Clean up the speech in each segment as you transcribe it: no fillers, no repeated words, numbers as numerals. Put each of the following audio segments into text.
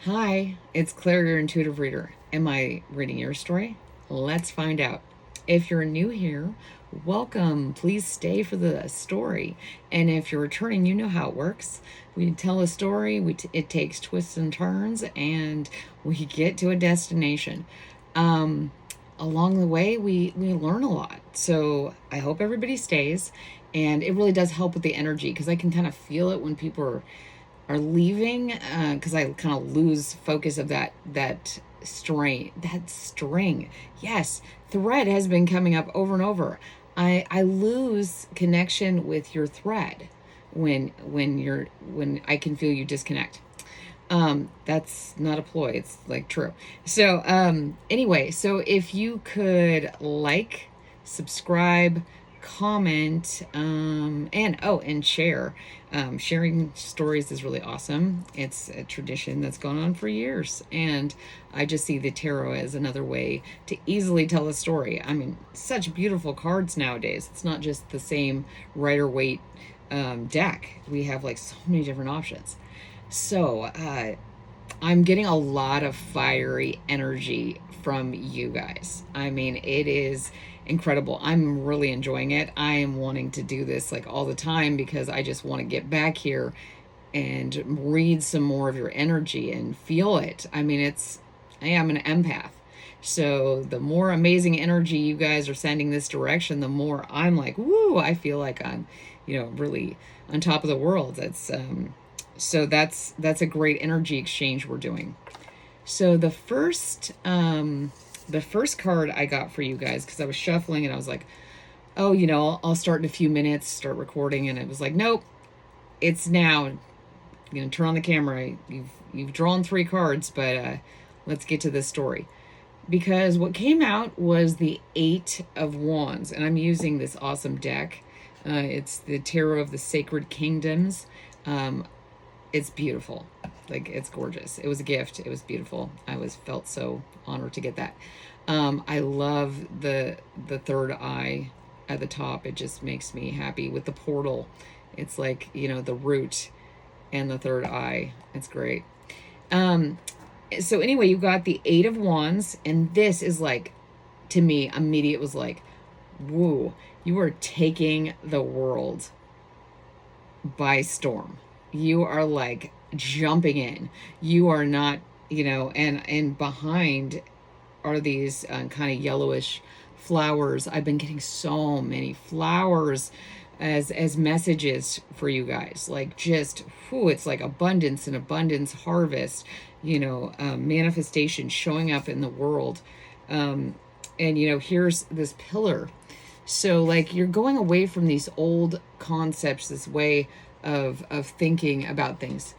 Hi, it's Claire, your intuitive reader. Am I reading your story? Let's find out. If you're new here, welcome. Please stay for the story. And if you're returning, you know how it works. We tell a story, it takes twists and turns, and we get to a destination. Along the way, we learn a lot. So I hope everybody stays. And it really does help with the energy because I can kind of feel it when people are leaving, because I kind of lose focus of that string. Yes, thread has been coming up over and over. I lose connection with your thread when I can feel you disconnect. That's not a ploy, it's like true. So anyway, so if you could like, subscribe, comment, and share. Sharing stories is really awesome. It's a tradition that's gone on for years, and I just see the tarot as another way to easily tell a story. I mean, such beautiful cards nowadays. It's not just the same Rider Waite deck. We have like so many different options. So I'm getting a lot of fiery energy from you guys. I mean, it is incredible. I'm really enjoying it. I am wanting to do this like all the time because I just want to get back here and read some more of your energy and feel it. I mean, I am an empath. So the more amazing energy you guys are sending this direction, the more I'm like, woo, I feel like I'm, really on top of the world. So that's a great energy exchange we're doing. So the first card I got for you guys, because I was shuffling and I was like, oh, I'll start in a few minutes, start recording, and it was like, nope, it's now. Turn on the camera. You've drawn 3 cards, but let's get to this story. Because what came out was the 8 of Wands, and I'm using this awesome deck. It's the Tarot of the Sacred Kingdoms. It's beautiful. Like, it's gorgeous. It was a gift. It was beautiful. Felt so honored to get that. I love the third eye at the top. It just makes me happy with the portal. It's like, the root and the third eye. It's great. So anyway, you got the 8 of Wands, and this is like, to me, immediate was like, woo, you are taking the world by storm. You are like jumping in. You are not, and behind are these kind of yellowish flowers. I've been getting so many flowers as messages for you guys. Like, just, it's like abundance and abundance, harvest, manifestation showing up in the world. And here's this pillar. So like, you're going away from these old concepts, this way of thinking about things.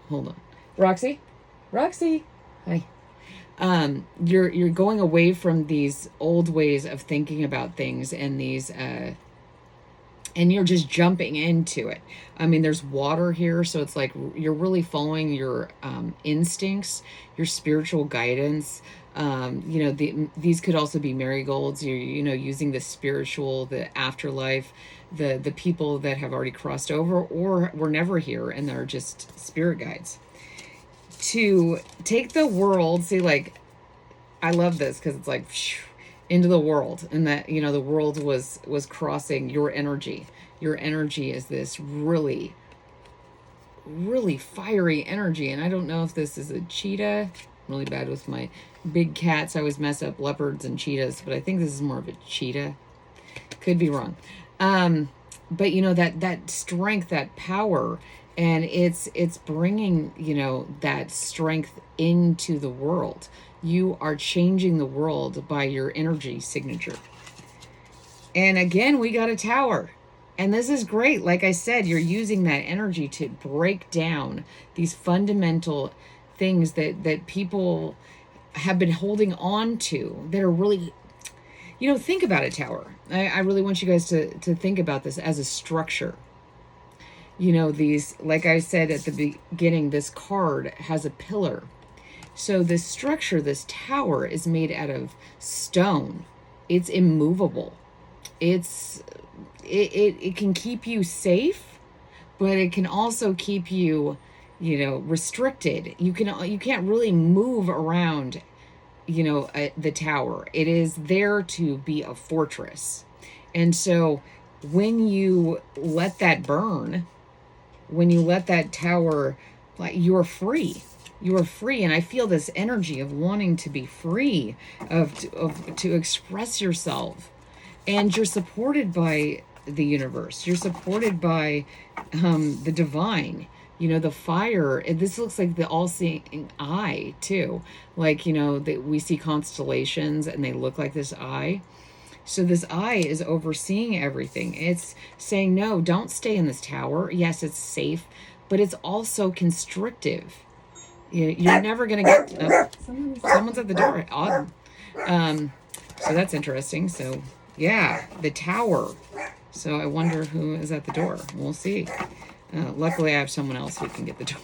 Hold on. Roxy? Hi. You're going away from these old ways of thinking about things, and these and you're just jumping into it. I mean, there's water here, so it's like you're really following your instincts, your spiritual guidance. These could also be marigolds. You're using the spiritual, the afterlife, the people that have already crossed over or were never here, and they're just spirit guides to take the world. See, like, I love this because it's like into the world, and that the world was crossing your energy. Your energy is this really, really fiery energy, and I don't know if this is a cheetah. I'm really bad with my big cats. I always mess up leopards and cheetahs, but I think this is more of a cheetah. Could be wrong. But that strength, that power, and it's bringing that strength into the world. You are changing the world by your energy signature. And again, we got a tower. And this is great. Like I said, you're using that energy to break down these fundamental things that people have been holding on to, that are really, think about a tower. I really want you guys to think about this as a structure. These, like I said at the beginning, this card has a pillar. So this structure, this tower, is made out of stone. It's immovable. It can keep you safe, but it can also keep you restricted. You can't really move around, the tower. It is there to be a fortress. And so when you let that burn, when you let that tower, like, you're free. You are free. And I feel this energy of wanting to be free, to express yourself. And you're supported by the universe. You're supported by the divine. The fire. This looks like the all-seeing eye too. Like, that we see constellations and they look like this eye. So this eye is overseeing everything. It's saying, no, don't stay in this tower. Yes, it's safe, but it's also constrictive. You're never going to get... someone's at the door. Odd. So that's interesting. So, yeah, the tower. So I wonder who is at the door. We'll see. Luckily, I have someone else who can get the door.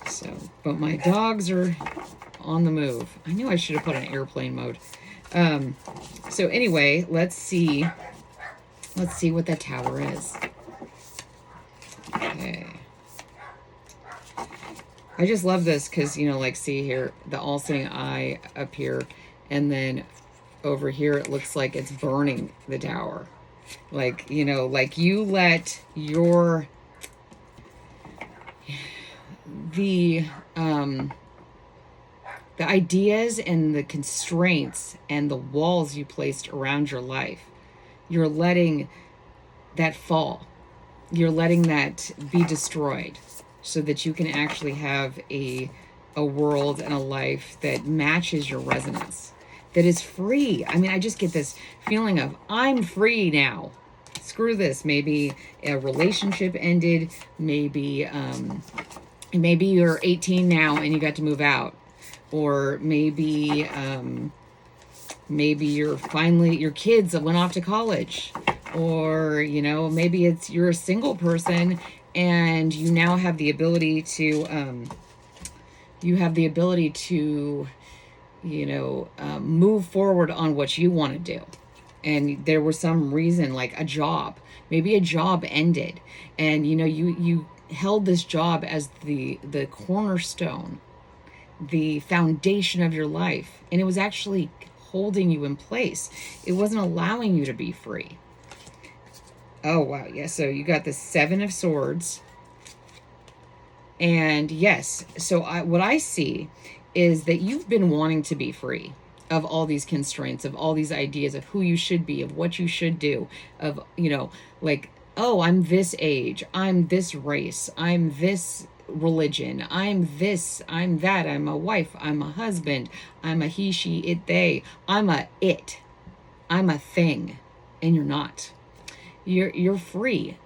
So, but my dogs are on the move. I knew I should have put on airplane mode. So anyway, let's see what that tower is. Okay. I just love this because, like, see here, the all-seeing eye up here, and then over here it looks like it's burning the tower. Like, like you let the ideas and the constraints and the walls you placed around your life, you're letting that fall. You're letting that be destroyed so that you can actually have a world and a life that matches your resonance, that is free. I mean, I just get this feeling of, I'm free now. Screw this. Maybe a relationship ended. Maybe you're 18 now and you got to move out. Or maybe you're finally, your kids went off to college. Or, maybe you're a single person and you now have the ability to, move forward on what you want to do. And there was some reason, like a job, maybe a job ended, and, you held this job as the cornerstone, the foundation of your life, and it was actually holding you in place. It wasn't allowing you to be free. Oh, wow. Yeah. So you got the Seven of Swords. And yes, so what I see is that you've been wanting to be free of all these constraints, of all these ideas of who you should be, of what you should do, of, like, oh, I'm this age, I'm this race, I'm this religion, I'm this, I'm that, I'm a wife, I'm a husband, I'm a he, she, it, they, I'm a thing, and you're not. You're free.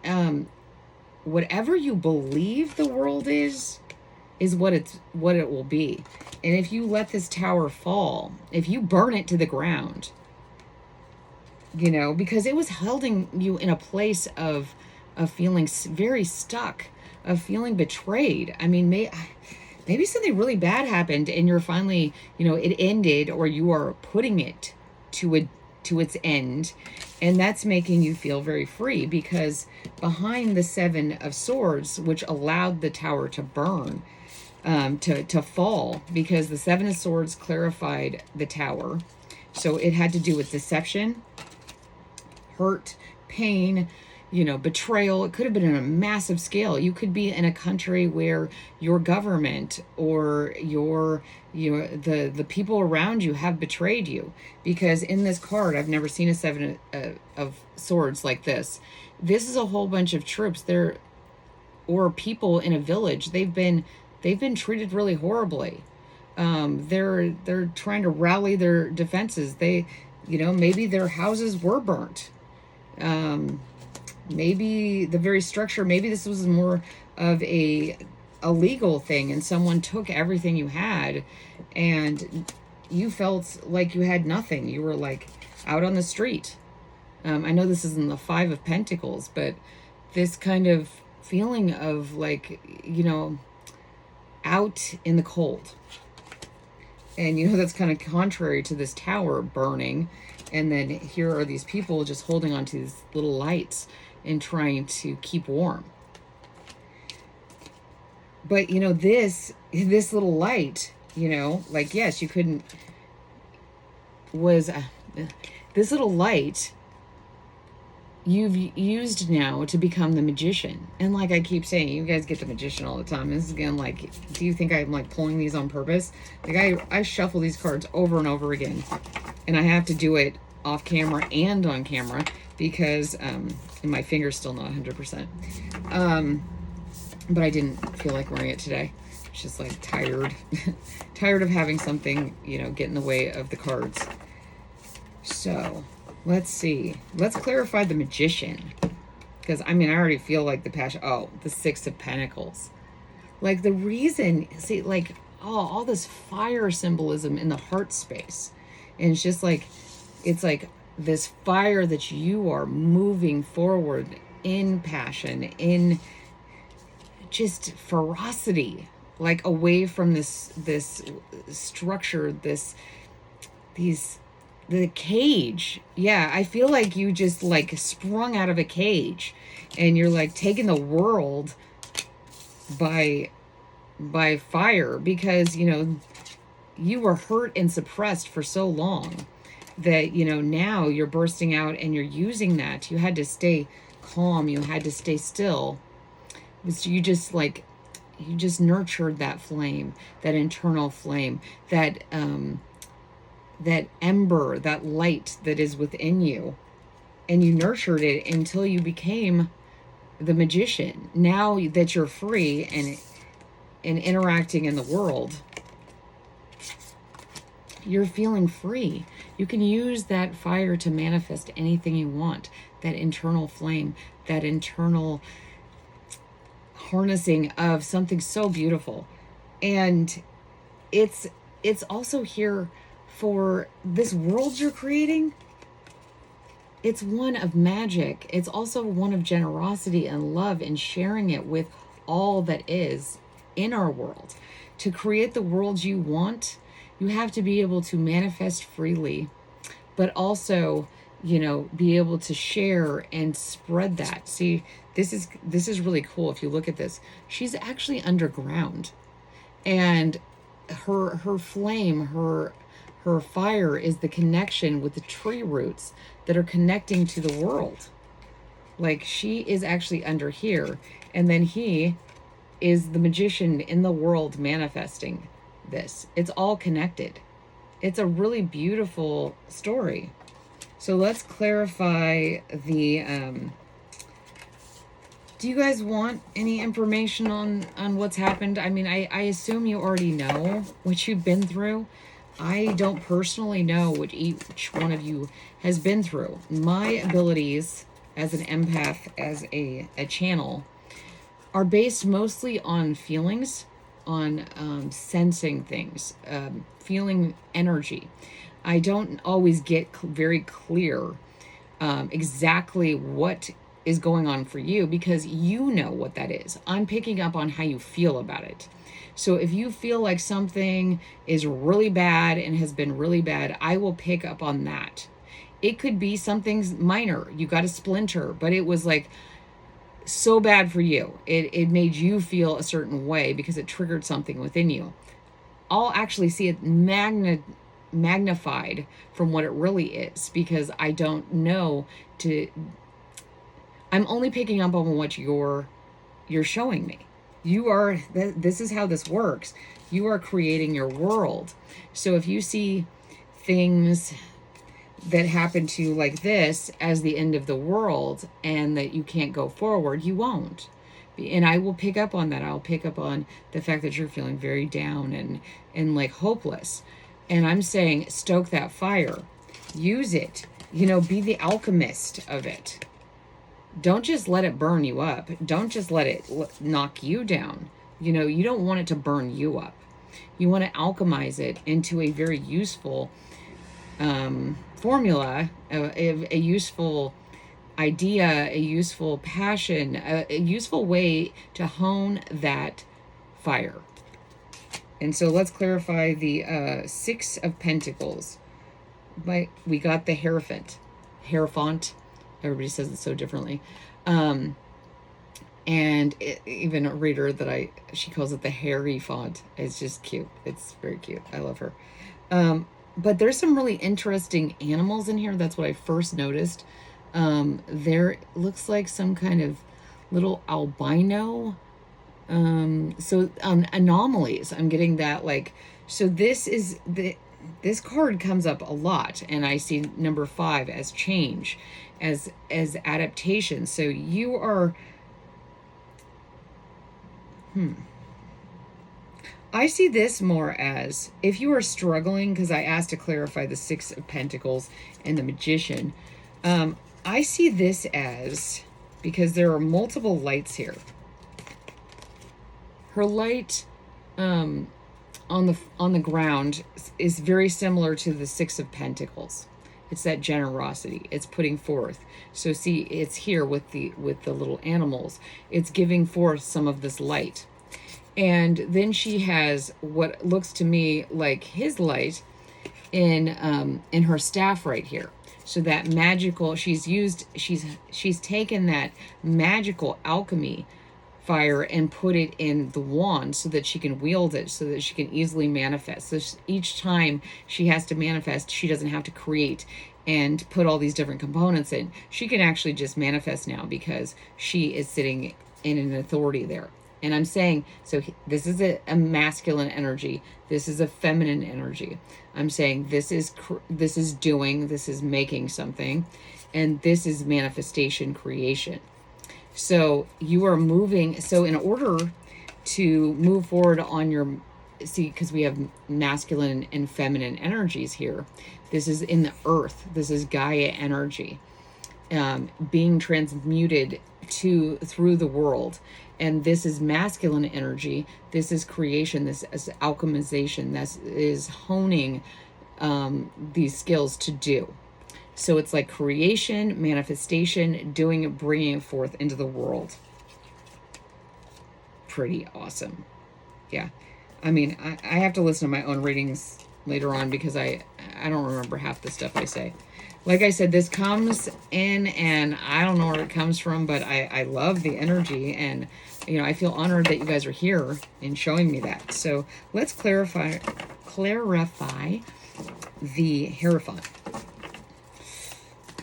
Whatever you believe the world is what it will be. And if you let this tower fall, if you burn it to the ground, because it was holding you in a place of feeling very stuck, of feeling betrayed. I mean, maybe something really bad happened and you're finally, it ended, or you are putting it to its end, and that's making you feel very free, because behind the Seven of Swords, which allowed the tower to burn, to fall, because the Seven of Swords clarified the tower, so it had to do with deception, hurt, pain, betrayal. It could have been on a massive scale. You could be in a country where your government or the people around you have betrayed you. Because in this card, I've never seen a Seven of Swords like this. This is a whole bunch of troops there, or people in a village. They've been treated really horribly. They're trying to rally their defenses. Maybe their houses were burnt. Maybe the very structure, maybe this was more of a legal thing, and someone took everything you had and you felt like you had nothing. You were like out on the street. I know this isn't the Five of Pentacles, but this kind of feeling of like, out in the cold. And that's kind of contrary to this tower burning. And then here are these people just holding onto these little lights and trying to keep warm. But, you know, this little light, you know, like, yes, you couldn't, was, this little light you've used now to become the magician. And like I keep saying, you guys get the magician all the time. This is again, like, do you think I'm like pulling these on purpose? Like I shuffle these cards over and over again, and I have to do it off camera and on camera because and my finger's still not 100%. But I didn't feel like wearing it today. It's just like tired, tired of having something, you know, get in the way of the cards. So let's see. Let's clarify the magician. Because, I mean, I already feel like the passion. Oh, the Six of Pentacles. Like, the reason, see, like, oh, all this fire symbolism in the heart space. And it's just like, it's like this fire that you are moving forward in passion, in just ferocity. Like, away from this structure, the cage. Yeah, I feel like you just like sprung out of a cage and you're like taking the world by fire because, you know, you were hurt and suppressed for so long that, you know, now you're bursting out and you're using that. You had to stay calm. You had to stay still. You just like, you just nurtured that flame, that internal flame, that ember, that light that is within you, and you nurtured it until you became the magician. Now that you're free and interacting in the world, you're feeling free. You can use that fire to manifest anything you want, that internal flame, that internal harnessing of something so beautiful. And it's also here for this world you're creating. It's one of magic. It's also one of generosity and love and sharing it with all that is in our world. To create the world you want, you have to be able to manifest freely, but also, you know, be able to share and spread that. See, this is really cool. If you look at this, she's actually underground, and her flame, her fire is the connection with the tree roots that are connecting to the world. Like, she is actually under here, and then he is the magician in the world manifesting this. It's all connected. It's a really beautiful story. So let's clarify the do you guys want any information on what's happened? I mean, I assume you already know what you've been through. I don't personally know what each one of you has been through. My abilities as an empath, as a channel, are based mostly on feelings, on sensing things, feeling energy. I don't always get very clear exactly what is going on for you because you know what that is. I'm picking up on how you feel about it. So if you feel like something is really bad and has been really bad, I will pick up on that. It could be something minor. You got a splinter, but it was like so bad for you. It made you feel a certain way because it triggered something within you. I'll actually see it magnified from what it really is because I don't know I'm only picking up on what you're showing me. This is how this works. You are creating your world. So if you see things that happen to you like this as the end of the world and that you can't go forward, you won't. And I will pick up on that. I'll pick up on the fact that you're feeling very down and like hopeless. And I'm saying, stoke that fire. Use it. You know, be the alchemist of it. Don't just let it burn you up. Don't just let it knock you down. You know, you don't want it to burn you up. You want to alchemize it into a very useful formula, a useful idea, a useful passion, a useful way to hone that fire. And so let's clarify the Six of Pentacles. We got the Hierophant. Everybody says it so differently. And And even a reader that she calls it the hairy font. It's just cute. It's very cute. I love her. But there's some really interesting animals in here. That's what I first noticed. There looks like some kind of little albino. Anomalies. I'm getting that, like, so this card comes up a lot, and I see number 5 as change, as adaptation. So you are, I see this more as if you are struggling, because I asked to clarify the 6 of Pentacles and the Magician. I see this as, because there are multiple lights here. Her light on the ground is very similar to the 6 of Pentacles. It's that generosity. It's putting forth. So see, it's here with the little animals. It's giving forth some of this light. And then she has what looks to me like his light in her staff right here. So that magical, she's taken that magical alchemy fire and put it in the wand so that she can wield it, so that she can easily manifest. So each time she has to manifest, she doesn't have to create and put all these different components in. She can actually just manifest now because she is sitting in an authority there. And I'm saying, so this is a masculine energy. This is a feminine energy. I'm saying this is doing, this is making something, and this is manifestation, creation. So you are moving. So in order to move forward on your, see, because we have masculine and feminine energies here. This is in the earth. This is Gaia energy, being transmuted through the world. And this is masculine energy. This is creation. This is alchemization. This is honing these skills to do. So it's like creation, manifestation, doing it, bringing it forth into the world. Pretty awesome. Yeah. I mean, I have to listen to my own readings later on because I don't remember half the stuff I say. Like I said, this comes in and I don't know where it comes from, but I love the energy, and I feel honored that you guys are here and showing me that. So let's clarify the Hierophant.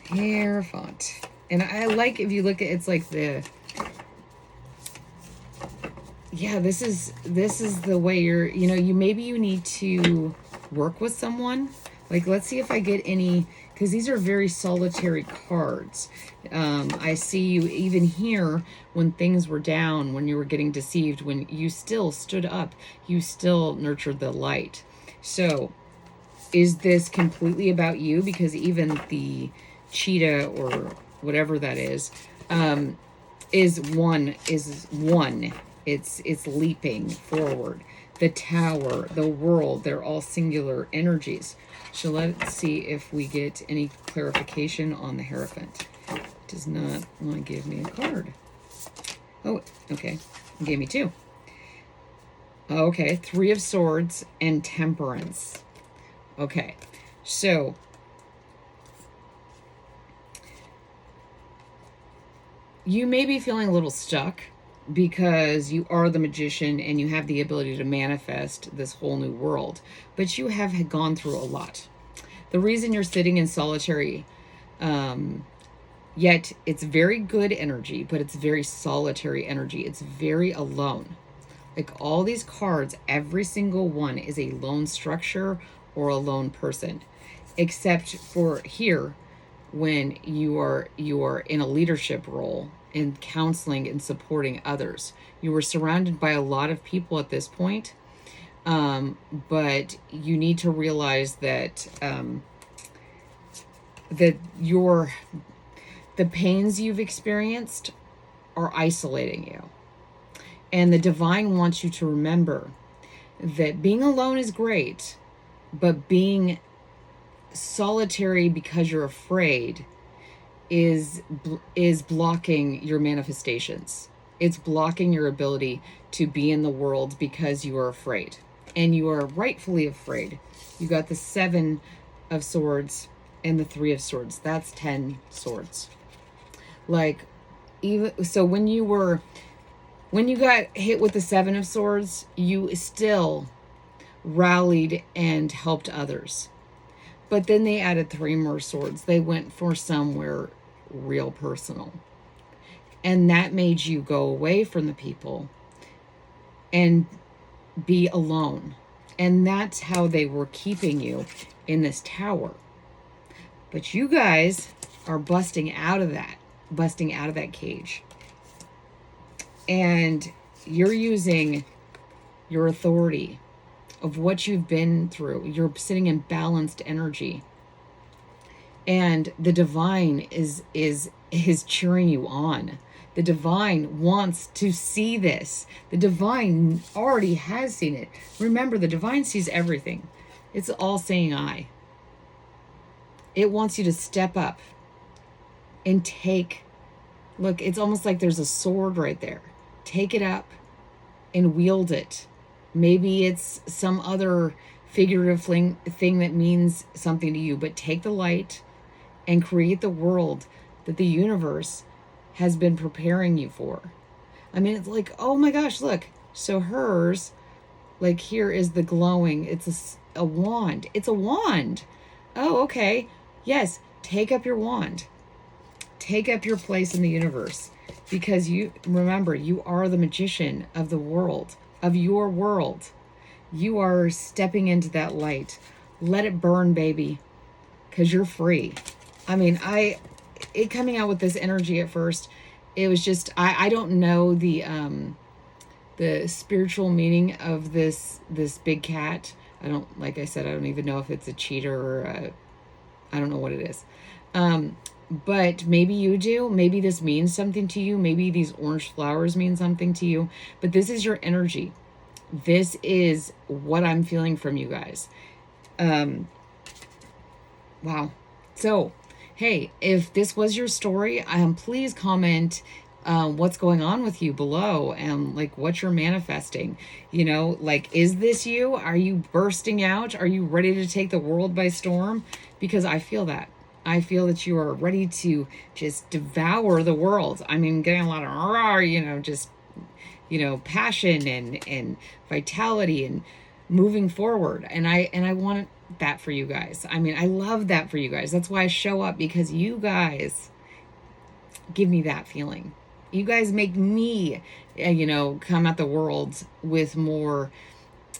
Hierophant. And I like, if you look at, it's like this is the way you're, maybe you need to work with someone. Like, let's see if I get any, because these are very solitary cards. I see you even here when things were down, when you were getting deceived, when you still stood up, you still nurtured the light. So is this completely about you? Because even the Cheetah or whatever that is one. It's leaping forward. The Tower, the world, they're all singular energies. So let's see if we get any clarification on the Hierophant. It does not want to give me a card. Oh, okay. It gave me 2. Okay, 3 of Swords and Temperance. Okay, so you may be feeling a little stuck because you are the Magician and you have the ability to manifest this whole new world, but you have gone through a lot. The reason you're sitting in solitary, yet it's very good energy, but it's very solitary energy. It's very alone. Like all these cards, every single one is a lone structure or a lone person, except for here when you are in a leadership role in counseling and supporting others. You were surrounded by a lot of people at this point, but you need to realize that the pains you've experienced are isolating you. And the divine wants you to remember that being alone is great, but being solitary because you're afraid is blocking your manifestations. It's blocking your ability to be in the world because you are afraid. And you are rightfully afraid. You got the 7 of Swords and the 3 of Swords. That's 10 swords. Like, even so, when you were When you got hit with the Seven of Swords, you still rallied and helped others. But then they added 3 more swords. They went for somewhere real personal. And that made you go away from the people and be alone. And that's how they were keeping you in this tower. But you guys are busting out of that cage. And you're using your authority of what you've been through. You're sitting in balanced energy. And the divine is cheering you on. The divine wants to see this. The divine already has seen it. Remember, the divine sees everything. It's all saying I. It wants you to step up and take. Look, it's almost like there's a sword right there. Take it up and wield it. Maybe it's some other figurative thing that means something to you, but take the light and create the world that the universe has been preparing you for. I mean, it's like, oh my gosh, look. So hers, like here is the glowing. It's a wand. It's a wand. Oh, okay. Yes, take up your wand. Take up your place in the universe. Because you, remember, you are the magician of the world, of your world. You are stepping into that light. Let it burn, baby, because you're free. I mean, it coming out with this energy at first, it was just, I don't know the spiritual meaning of this big cat. I don't, like I said, I don't even know if it's a cheetah or I don't know what it is. But maybe you do. Maybe this means something to you. Maybe these orange flowers mean something to you. But this is your energy. This is what I'm feeling from you guys. Wow. So, hey, if this was your story, please comment what's going on with you below and like what you're manifesting. You know, like, is this you? Are you bursting out? Are you ready to take the world by storm? Because I feel that. I feel that you are ready to just devour the world. I mean, getting a lot of, you know, just, you know, passion and vitality and moving forward. And I want that for you guys. I mean, I love that for you guys. That's why I show up, because you guys give me that feeling. You guys make me, you know, come at the world with more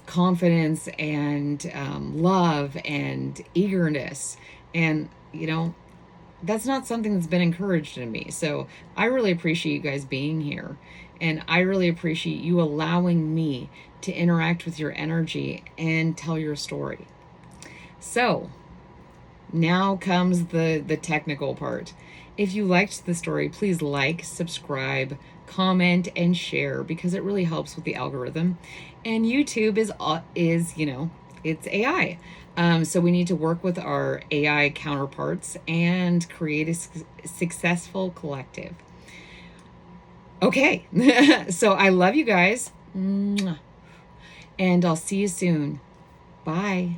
confidence and love and eagerness. And, you know, that's not something that's been encouraged in me. So I really appreciate you guys being here. And I really appreciate you allowing me to interact with your energy and tell your story. So now comes the technical part. If you liked the story, please like, subscribe, comment, and share, because it really helps with the algorithm. And YouTube is, you know, it's AI. So we need to work with our AI counterparts and create a successful collective. Okay. So I love you guys. And I'll see you soon. Bye.